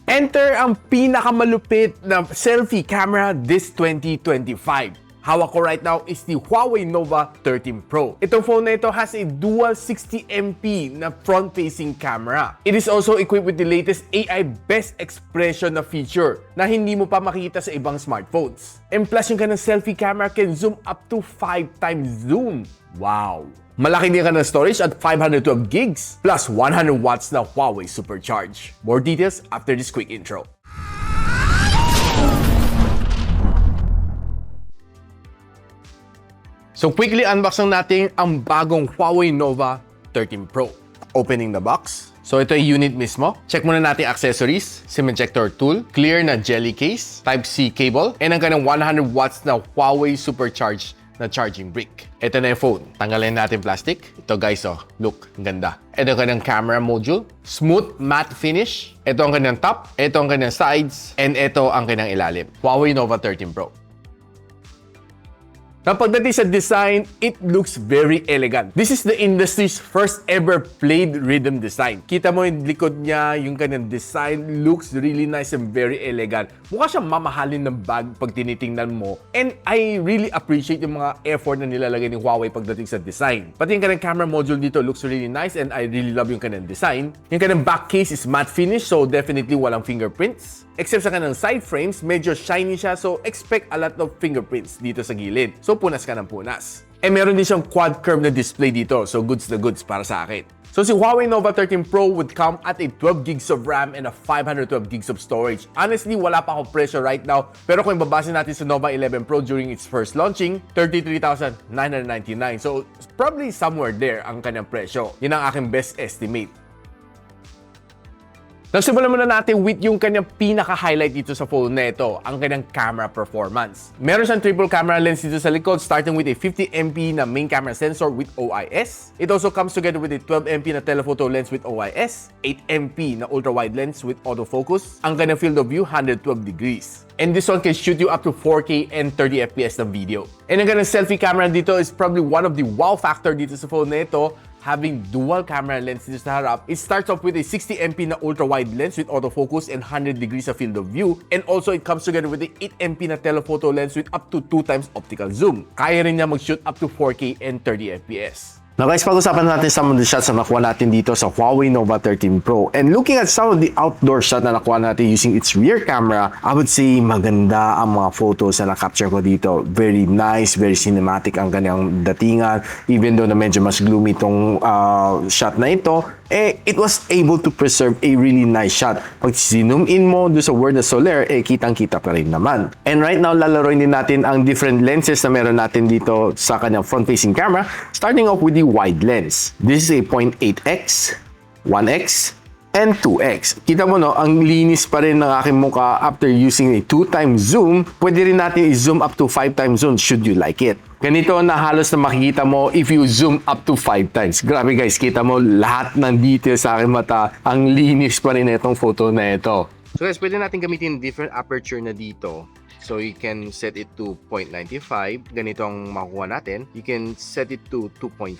Enter ang pinakamalupit na selfie camera this 2025. Hawak ko right now is the Huawei Nova 13 Pro. Itong phone na ito has a dual 60MP na front-facing camera. It is also equipped with the latest AI best expression na feature na hindi mo pa makikita sa ibang smartphones. And plus yung kanyang selfie camera can zoom up to 5 times zoom. Wow! Malaki din ka ng storage at 512 gigs plus 100 watts na Huawei Supercharge. More details after this quick intro. So quickly unbox lang natin ang bagong Huawei Nova 13 Pro. Opening the box. So ito yung unit mismo. Check muna natin accessories, SIM ejector tool, clear na jelly case, Type-C cable, and ang kanyang 100 watts na Huawei Supercharge na charging brick. Ito na yung phone. Tanggalin natin plastic. Ito guys, oh, look, ang ganda. Ito ang kanyang camera module. Smooth matte finish. Ito ang kanyang top. Ito ang kanyang sides. And ito ang kanyang ilalim. Huawei Nova 13 Pro. Now, pagdating sa design, it looks very elegant. This is the industry's first ever played rhythm design. Kita mo yung likod niya, yung kanyang design looks really nice and very elegant. Mukha siyang mamahalin ng bag pag tinitingnan mo. And I really appreciate yung mga effort na nilalagay ni Huawei pagdating sa design. Pati yung kanyang camera module dito looks really nice and I really love yung kanyang design. Yung kanyang back case is matte finish, so definitely walang fingerprints. Except sa kanyang side frames, medyo shiny siya, so expect a lot of fingerprints dito sa gilid. So punas ka ng punas. Eh meron din siyang quad curve na display dito, so goods na goods para sa akin. So si Huawei Nova 13 Pro would come at a 12 gigs of RAM and a 512 gigs of storage. Honestly, wala pa akong presyo right now, pero kung babase natin sa Nova 11 Pro during its first launching, 33,999. So probably somewhere there ang kanyang presyo. Yun ang aking best estimate. Nagsimulan muna natin with yung kanyang pinaka-highlight dito sa phone na ito, ang kanyang camera performance. Meron siyang triple camera lens dito sa likod, starting with a 50MP na main camera sensor with OIS. It also comes together with a 12MP na telephoto lens with OIS, 8MP na ultra-wide lens with autofocus. Ang kanyang field of view, 112 degrees. And this one can shoot you up to 4K and 30fps na video. And ang kanyang selfie camera dito is probably one of the wow factor dito sa phone na ito, having dual camera lens dito sa harap. It starts off with a 60MP na ultra-wide lens with autofocus and 100 degrees of field of view. And also, it comes together with a 8MP na telephoto lens with up to 2 times optical zoom. Kaya rin niya mag-shoot up to 4K and 30fps. Now guys, pag-usapan natin some of the shots na nakuha natin dito sa Huawei Nova 13 Pro. And looking at some of the outdoor shot na nakuha natin using its rear camera, I would say maganda ang mga photos na na-capture ko dito. Very nice, very cinematic ang kanyang datingan. Even though na medyo mas gloomy itong shot na ito, it was able to preserve a really nice shot. Pag zoom in mo doon sa word na Soler, kitang-kita pa rin naman. And right now, lalaroin din natin ang different lenses na meron natin dito sa kanyang front-facing camera, starting off with the wide lens. This is a 0.8x, 1x, and 2x. Kita mo no, ang linis pa rin ng aking mukha after using a 2x zoom. Pwede rin natin i-zoom up to 5x zoom should you like it. Ganito na halos na makikita mo if you zoom up to 5 times. Grabe guys, kita mo lahat ng details sa aking mata. Ang linis pa rin itong photo na ito. So guys, pwede natin gamitin different aperture na dito. So you can set it to 0.95. Ganito ang makukuha natin. You can set it to 2.4.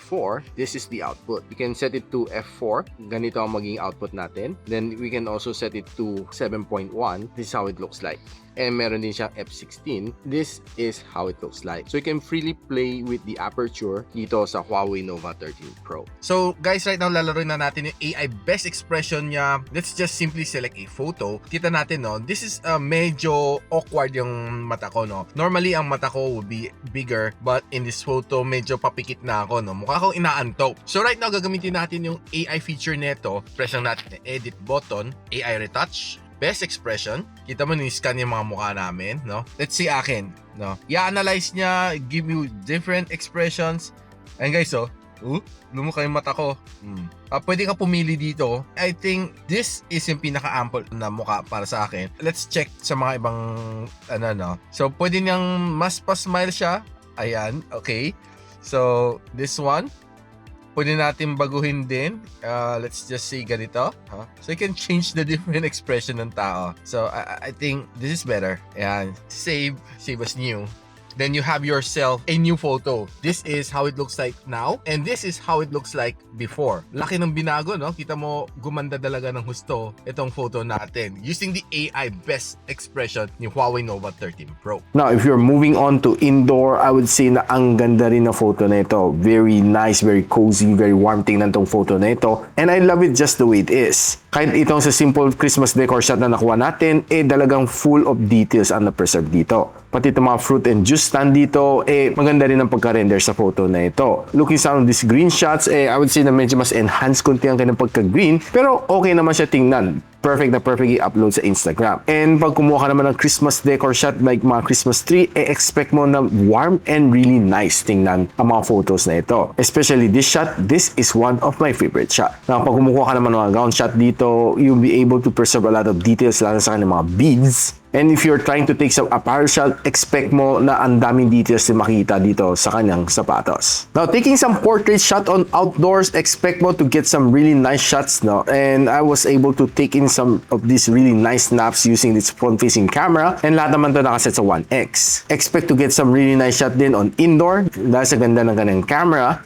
This is the output. You can set it to f4. Ganito ang maging output natin. Then we can also set it to 7.1. This is how it looks like. And meron din siyang f16. This is how it looks like. So you can freely play with the aperture dito sa Huawei Nova 13 Pro. So guys, right now lalaroin na natin yung AI best expression niya. Let's just simply select a photo. Kita natin no, this is medyo awkward yung mata ko no. Normally ang mata ko would be bigger, but in this photo medyo papikit na ako no. Mukha akong inaantok. So right now gagamitin natin yung AI feature nito. Press lang natin yung edit button, AI retouch, best expression. Kita mo, ni-scan yung mga mukha namin, no? Let's see akin, no? I-analyze niya, give you different expressions. And guys, lumukha yung mata ko. Pwede ka pumili dito. I think this is yung pinaka-ample na mukha para sa akin. Let's check sa mga ibang, no? So, pwede niyang mas pa-smile siya. Ayan, okay. So, this one. Pwede natin baguhin din. Let's just say ganito. So you can change the different expression ng tao. So I think this is better. Ayan. Save as new. then you have yourself a new photo. This is how it looks like now, and this is how it looks like before. Laki ng binago, no? Kita mo, gumanda talaga ng husto itong photo natin using the AI best expression ni Huawei Nova 13 Pro. Now, if you're moving on to indoor, I would say na ang ganda rin na photo na ito. Very nice, very cozy, very warm tingnan tong photo na ito. And I love it just the way it is. Kahit itong sa simple Christmas decor shot na nakuha natin, talagang full of details ang na-preserve dito. Pati itong mga fruit and juice stand dito, maganda rin ang pagka-render sa photo na ito. Looking sa these green shots, I would say na medyo mas enhanced konti ang kanyang pagka-green, pero okay naman siya tingnan. Perfect na perfect i-upload sa Instagram. And pag kumuha ka naman ng Christmas decor shot like mga Christmas tree, expect mo na warm and really nice tingnan ang mga photos na ito. Especially this shot, this is one of my favorite shot. Now, pag kumuha ka naman ng ground shot dito, you'll be able to preserve a lot of details lalo sa kanyang mga beads. And if you're trying to take some apparel shot, expect mo na ang daming details na makita dito sa kanyang sapatos. Now, taking some portrait shot on outdoors, expect mo to get some really nice shots, no? And I was able to take in some of these really nice snaps using this front-facing camera. And lahat naman ito nakaset sa 1x. Expect to get some really nice shot din on indoor dahil sa ganda ng kanyang camera.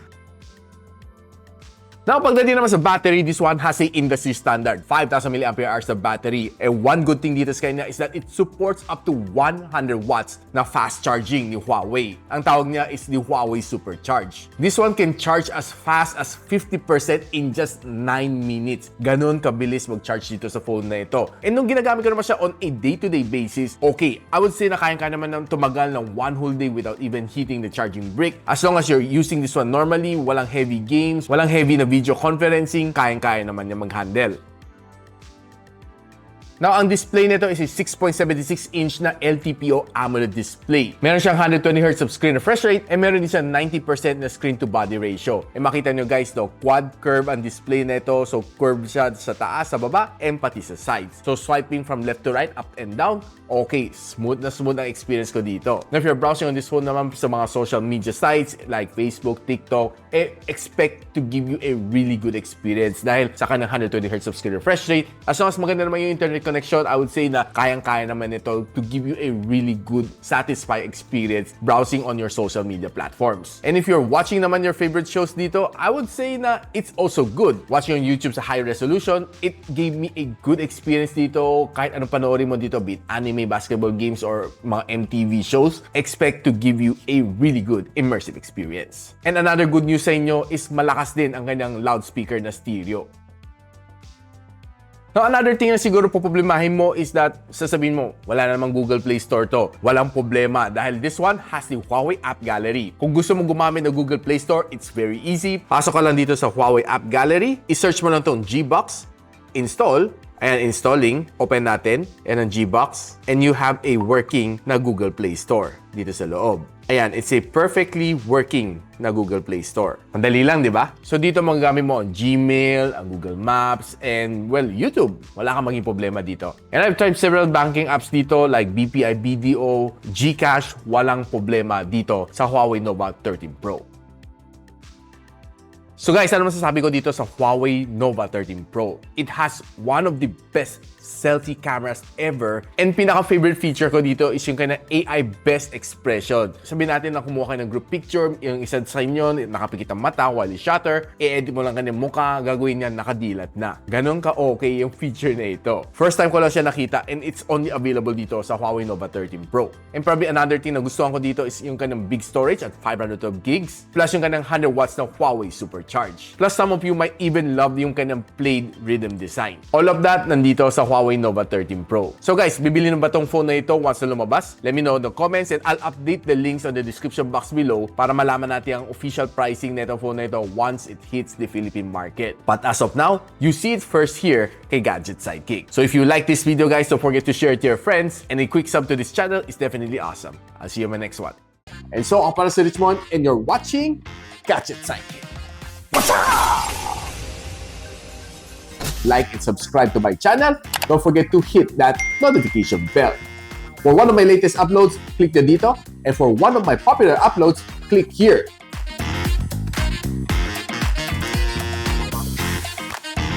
Now, pagdating naman sa battery, this one has a industry standard 5,000 mAh na battery. And one good thing dito sa kanya is that it supports up to 100 watts na fast charging ni Huawei. Ang tawag niya is the Huawei Supercharge. This one can charge as fast as 50% in just 9 minutes. Ganon kabilis mag-charge dito sa phone na ito. And nung ginagamit ko naman siya on a day-to-day basis, okay, I would say na kaya naman ng tumagal ng one whole day without even hitting the charging brick. As long as you're using this one normally, walang heavy games, walang heavy na video conferencing, kayang-kaya naman niya mag-handle. Now, ang display nito is a 6.76-inch na LTPO AMOLED display. Meron siyang 120Hz of screen refresh rate and meron din siyang 90% na screen-to-body ratio. E makita nyo guys, no, quad curve ang display nito. So, curve siya sa taas, sa baba, and pati sa sides. So, swiping from left to right, up and down, okay, smooth na smooth ang experience ko dito. Now, if you're browsing on this phone naman sa mga social media sites like Facebook, TikTok, expect to give you a really good experience dahil sa kanyang 120Hz of screen refresh rate. As long as maganda naman yung internet connection, I would say na kayang-kaya naman ito to give you a really good, satisfying experience browsing on your social media platforms. And if you're watching naman your favorite shows dito, I would say na it's also good. Watching on YouTube sa high resolution, it gave me a good experience dito. Kahit anong panoorin mo dito, be it anime, basketball games, or mga MTV shows, expect to give you a really good immersive experience. And another good news sa inyo is malakas din ang kanyang loudspeaker na stereo. Now, another thing na siguro poproblemahin mo is that sasabihin mo, wala na namang Google Play Store to. Walang problema dahil this one has the Huawei App Gallery. Kung gusto mo gumamit ng Google Play Store, it's very easy. Pasok ka lang dito sa Huawei App Gallery. I-search mo lang tong Gbox, install. Ayan, installing. Open natin. Ayan ang Gbox. And you have a working na Google Play Store dito sa loob. Ayan, it's a perfectly working na Google Play Store. Madali lang, di ba? So dito magagamit mo ang Gmail, ang Google Maps, and well, YouTube. Wala kang maging problema dito. And I've tried several banking apps dito like BPI, BDO, GCash. Walang problema dito sa Huawei Nova 13 Pro. So guys, ano masasabi ko dito sa Huawei Nova 13 Pro? It has one of the best selfie cameras ever. And pinaka-favorite feature ko dito is yung kanya AI best expression. Sabihin natin na kumuha kayo ng group picture, yung isa sa inyo, nakapikit ang mata while you shutter, i-edit mo lang kanyang mukha, gagawin niya nakadilat na. Ganon ka-okay yung feature na ito. First time ko lang siya nakita and it's only available dito sa Huawei Nova 13 Pro. And probably another thing na gustuhan ko dito is yung kanyang big storage at 512 gigs, plus yung kanyang 100 watts na Huawei Supercharge. Plus some of you might even love yung kanyang played rhythm design. All of that nandito sa Huawei Nova 13 Pro. So guys, bibili na ba tong phone na ito once na lumabas? Let me know in the comments and I'll update the links on the description box below para malaman natin ang official pricing na itong phone na ito once it hits the Philippine market. But as of now, you see it first here kay Gadget Sidekick. So if you like this video guys, don't forget to share it to your friends and a quick sub to this channel is definitely awesome. I'll see you in my next one. And so, ako para si Richmond and you're watching Gadget Sidekick. What's up? Like and subscribe to my channel. Don't forget to hit that notification bell. For one of my latest uploads, click the dito. And for one of my popular uploads, click here.